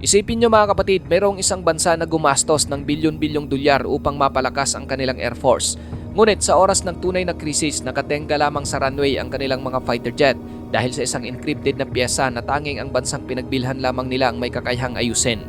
Isipin nyo mga kapatid, mayroong isang bansa na gumastos ng bilyon-bilyong dolyar upang mapalakas ang kanilang Air Force. Ngunit sa oras ng tunay na krisis, nakatenga lamang sa runway ang kanilang mga fighter jet dahil sa isang encrypted na piyesa na tanging ang bansang pinagbilhan lamang nila ang may kakayahang ayusin.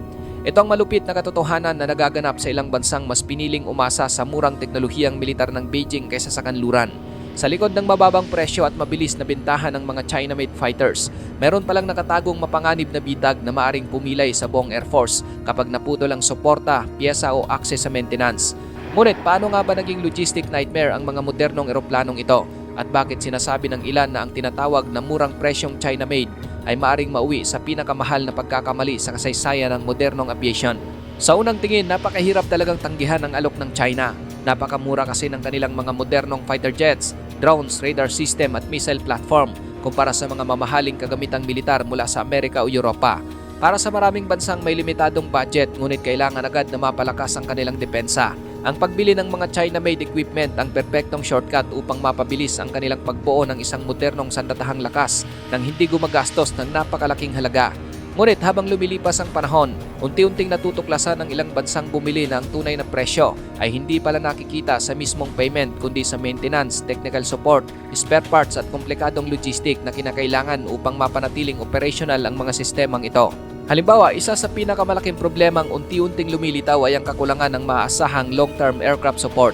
Ito ang malupit na katotohanan na nagaganap sa ilang bansang mas piniling umasa sa murang teknolohiyang militar ng Beijing kaysa sa kanluran. Sa likod ng mababang presyo at mabilis na bintahan ng mga China-made fighters, meron palang nakatagong mapanganib na bitag na maaring pumilay sa buong Air Force kapag naputol ang suporta, piyesa o access sa maintenance. Ngunit paano nga ba naging logistic nightmare ang mga modernong eroplanong ito? At bakit sinasabi ng ilan na ang tinatawag na murang presyong China-made ay maaring mauwi sa pinakamahal na pagkakamali sa kasaysayan ng modernong aviation? Sa unang tingin, napakahirap talagang tanggihan ang alok ng China. Napakamura kasi ng kanilang mga modernong fighter jets, drones, radar system at missile platform kumpara sa mga mamahaling kagamitang militar mula sa Amerika o Europa. Para sa maraming bansang may limitadong budget ngunit kailangan agad na mapalakas ang kanilang depensa. Ang pagbili ng mga China-made equipment ang perpektong shortcut upang mapabilis ang kanilang pagbuo ng isang modernong sandatahang lakas nang hindi gumagastos ng napakalaking halaga. Ngunit habang lumilipas ang panahon, unti-unting natutuklasan ng ilang bansang bumili na ang tunay na presyo ay hindi pala nakikita sa mismong payment kundi sa maintenance, technical support, spare parts at komplikadong logistic na kinakailangan upang mapanatiling operational ang mga sistemang ito. Halimbawa, isa sa pinakamalaking problemang unti-unting lumilitaw ay ang kakulangan ng maaasahang long-term aircraft support.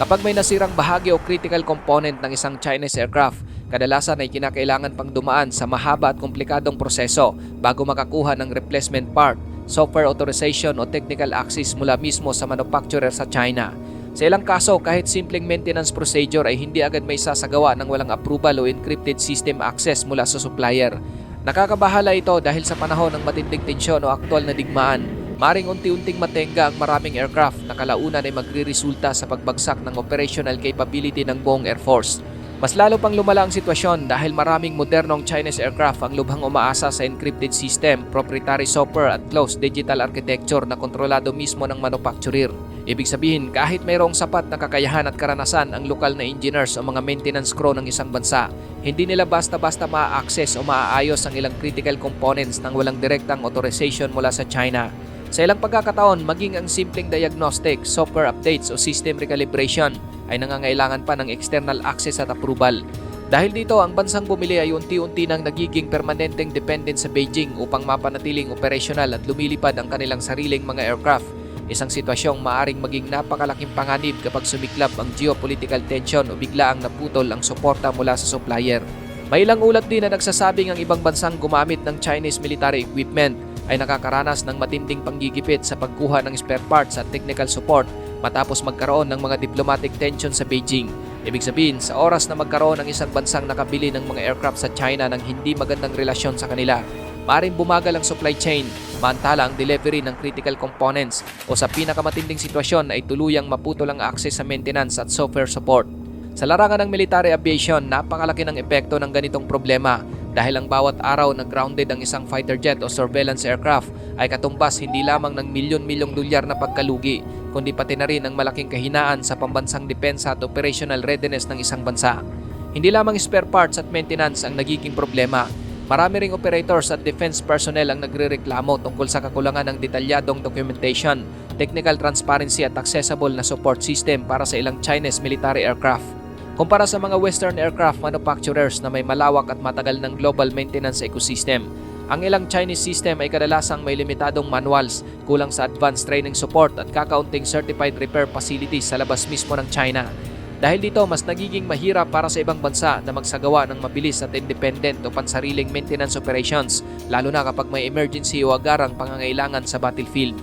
Kapag may nasirang bahagi o critical component ng isang Chinese aircraft, kadalasan ay kinakailangan pang dumaan sa mahaba at komplikadong proseso bago makakuha ng replacement part, software authorization o technical access mula mismo sa manufacturer sa China. Sa ilang kaso, kahit simpleng maintenance procedure ay hindi agad may sasagawa ng walang approval o encrypted system access mula sa supplier. Nakakabahala ito dahil sa panahon ng matinding tensyon o aktwal na digmaan, maring unti-unting matenga ang maraming aircraft na kalaunan ay magre-resulta sa pagbagsak ng operational capability ng buong Air Force. Mas lalo pang lumala ang sitwasyon dahil maraming modernong Chinese aircraft ang lubhang umaasa sa encrypted system, proprietary software at closed digital architecture na kontrolado mismo ng manufacturer. Ibig sabihin, kahit mayroong sapat na kakayahan at karanasan ang lokal na engineers o mga maintenance crew ng isang bansa, hindi nila basta-basta ma-access o maaayos ang ilang critical components nang walang direktang authorization mula sa China. Sa ilang pagkakataon, maging ang simpleng diagnostic, software updates o system recalibration ay nangangailangan pa ng external access at approval. Dahil dito, ang bansang bumili ay unti-unti nang nagiging permanenteng dependent sa Beijing upang mapanatiling operational at lumilipad ang kanilang sariling mga aircraft. Isang sitwasyong maaring maging napakalaking panganib kapag sumiklab ang geopolitical tension o biglaang naputol ang suporta mula sa supplier. May ilang ulat din na nagsasabing ang ibang bansang gumamit ng Chinese military equipment ay nakakaranas ng matinding panggigipit sa pagkuha ng spare parts at technical support matapos magkaroon ng mga diplomatic tension sa Beijing. Ibig sabihin, sa oras na magkaroon ng isang bansang nakabili ng mga aircraft sa China ng hindi magandang relasyon sa kanila, maaaring bumagal ang supply chain, mantala ang delivery ng critical components o sa pinakamatinding sitwasyon ay tuluyang maputol ang access sa maintenance at software support. Sa larangan ng military aviation, napakalaki ng epekto ng ganitong problema dahil ang bawat araw na grounded ang isang fighter jet o surveillance aircraft ay katumbas hindi lamang ng milyon-milyong dolyar na pagkalugi, kundi pati na rin ang malaking kahinaan sa pambansang depensa at operational readiness ng isang bansa. Hindi lamang spare parts at maintenance ang nagiging problema. Marami ring operators at defense personnel ang nagrereklamo tungkol sa kakulangan ng detalyadong documentation, technical transparency at accessible na support system para sa ilang Chinese military aircraft. Kumpara sa mga Western aircraft manufacturers na may malawak at matagal ng global maintenance ecosystem, ang ilang Chinese system ay kadalasang may limitadong manuals, kulang sa advanced training support at kakaunting certified repair facilities sa labas mismo ng China. Dahil dito, mas nagiging mahirap para sa ibang bansa na magsagawa ng mabilis at independent o pansariling maintenance operations, lalo na kapag may emergency o agarang pangangailangan sa battlefield.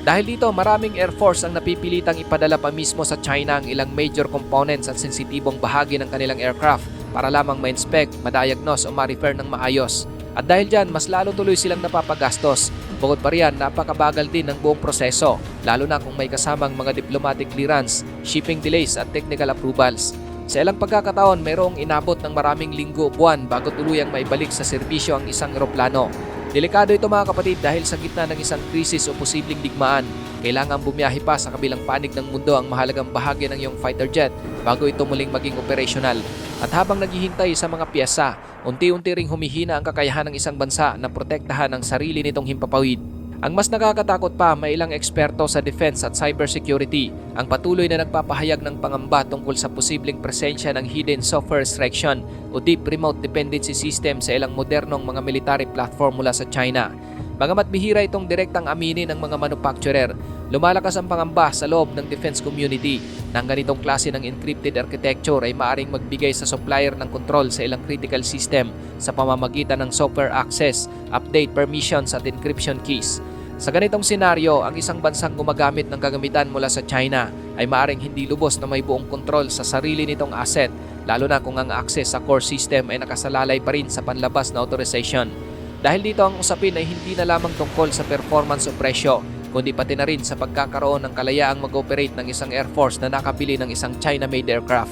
Dahil dito, maraming Air Force ang napipilitang ipadala pa mismo sa China ang ilang major components at sensitibong bahagi ng kanilang aircraft para lamang ma-inspect, ma-diagnose o ma-repair ng maayos. At dahil dyan, mas lalo tuloy silang napapagastos. Bukod pa riyan, napakabagal din ng buong proseso, lalo na kung may kasamang mga diplomatic clearance, shipping delays at technical approvals. Sa ilang pagkakataon, mayroong inabot ng maraming linggo o buwan bago tuluyang maibalik sa serbisyo ang isang eroplano. Delikado ito mga kapatid dahil sa gitna ng isang krisis o posibleng digmaan, kailangan bumiyahe pa sa kabilang panig ng mundo ang mahalagang bahagi ng iyong fighter jet bago ito muling maging operational. At habang naghihintay sa mga piyesa, unti-unti ring humihina ang kakayahan ng isang bansa na protektahan ang sarili nitong himpapawid. Ang mas nakakatakot pa, may ilang eksperto sa defense at cybersecurity ang patuloy na nagpapahayag ng pangamba tungkol sa posibleng presensya ng hidden software restriction o deep remote dependency system sa ilang modernong mga military platform mula sa China. Bagamat bihira itong direktang aminin ng mga manufacturer, lumalakas ang pangamba sa loob ng defense community na ang ganitong klase ng encrypted architecture ay maaring magbigay sa supplier ng control sa ilang critical system sa pamamagitan ng software access, update permissions at encryption keys. Sa ganitong senaryo, ang isang bansang gumagamit ng kagamitan mula sa China ay maaring hindi lubos na may buong kontrol sa sarili nitong asset, lalo na kung ang access sa core system ay nakasalalay pa rin sa panlabas na authorization. Dahil dito ang usapin ay hindi na lamang tungkol sa performance o presyo, kundi pati na rin sa pagkakaroon ng kalayaang mag-operate ng isang Air Force na nakabili ng isang China-made aircraft.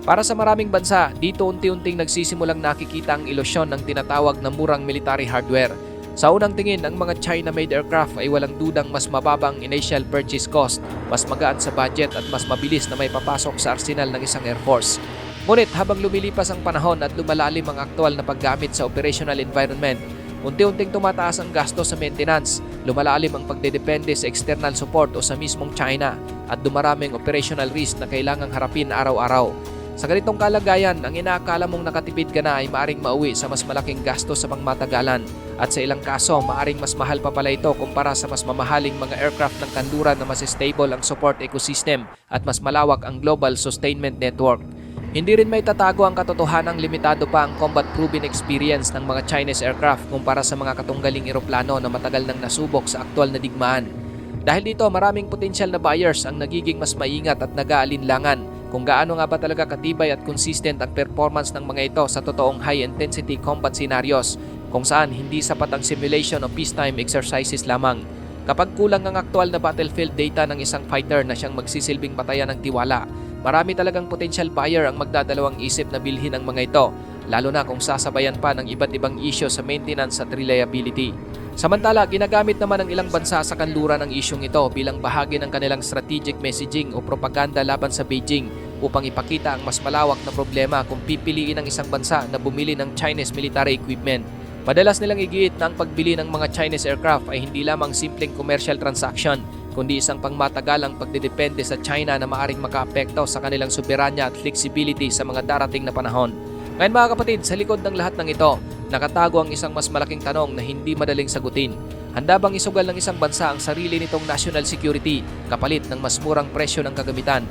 Para sa maraming bansa, dito unti-unting nagsisimulang nakikita ang ilusyon ng tinatawag na murang military hardware. Sa unang tingin, ang mga China-made aircraft ay walang dudang mas mababang initial purchase cost, mas magaan sa budget at mas mabilis na may papasok sa arsenal ng isang Air Force. Ngunit habang lumilipas ang panahon at lumalalim ang aktual na paggamit sa operational environment, unti-unting tumataas ang gasto sa maintenance, lumalalim ang pagdedepende sa external support o sa mismong China at dumaraming operational risk na kailangang harapin araw-araw. Sa ganitong kalagayan, ang inaakala mong nakatipid ka na ay maaring mauwi sa mas malaking gasto sa pangmatagalan at sa ilang kaso, maaring mas mahal pa pala ito kumpara sa mas mamahaling mga aircraft ng kanluran na mas stable ang support ecosystem at mas malawak ang global sustainment network. Hindi rin may tatago ang katotohanang limitado pa ang combat-proven experience ng mga Chinese aircraft kumpara sa mga katunggaling eroplano na matagal nang nasubok sa aktual na digmaan. Dahil dito, maraming potensyal na buyers ang nagiging mas maingat at nag-aalinlangan kung gaano nga ba talaga katibay at consistent ang performance ng mga ito sa totoong high-intensity combat scenarios kung saan hindi sapat ang simulation o peacetime exercises lamang. Kapag kulang ang aktual na battlefield data ng isang fighter na siyang magsisilbing batayan ng tiwala, marami talagang potential buyer ang magdadalawang isip na bilhin ang mga ito, lalo na kung sasabayan pa ng iba't ibang issue sa maintenance at reliability. Samantala, ginagamit naman ng ilang bansa sa kanluran ang isyong ito bilang bahagi ng kanilang strategic messaging o propaganda laban sa Beijing upang ipakita ang mas malawak na problema kung pipiliin ng isang bansa na bumili ng Chinese military equipment. Madalas nilang igiit na ang pagbili ng mga Chinese aircraft ay hindi lamang simpleng commercial transaction, kundi isang pangmatagalang pagdedepende sa China na maaring makaapekto sa kanilang soberanya at flexibility sa mga darating na panahon. Ngayon mga kapatid, sa likod ng lahat ng ito, nakatago ang isang mas malaking tanong na hindi madaling sagutin. Handa bang isugal ng isang bansa ang sarili nitong national security kapalit ng mas murang presyo ng kagamitan?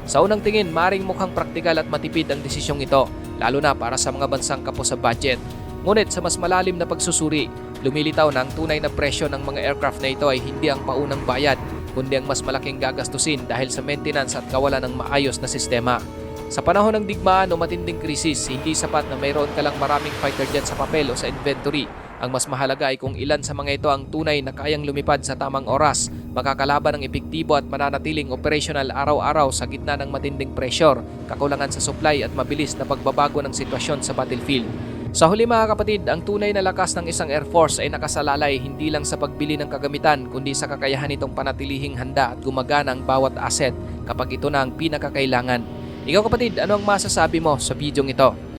Sa unang tingin, maring mukhang praktikal at matipid ang desisyong ito, lalo na para sa mga bansang kapos sa budget. Ngunit sa mas malalim na pagsusuri, lumilitaw na ang tunay na presyo ng mga aircraft na ito ay hindi ang paunang bayad, kundi ang mas malaking gagastusin dahil sa maintenance at kawalan ng maayos na sistema. Sa panahon ng digmaan o matinding krisis, hindi sapat na mayroon ka lang maraming fighter jet sa papel o sa inventory. Ang mas mahalaga ay kung ilan sa mga ito ang tunay na kayang lumipad sa tamang oras, makakalaban ng epektibo at mananatiling operational araw-araw sa gitna ng matinding pressure, kakulangan sa supply at mabilis na pagbabago ng sitwasyon sa battlefield. Sa huli mga kapatid, ang tunay na lakas ng isang Air Force ay nakasalalay hindi lang sa pagbili ng kagamitan kundi sa kakayahan nitong panatilihing handa at gumagana ang bawat asset kapag ito na ang pinakakailangan. Ikaw kapatid, ano ang masasabi mo sa bidyong ito?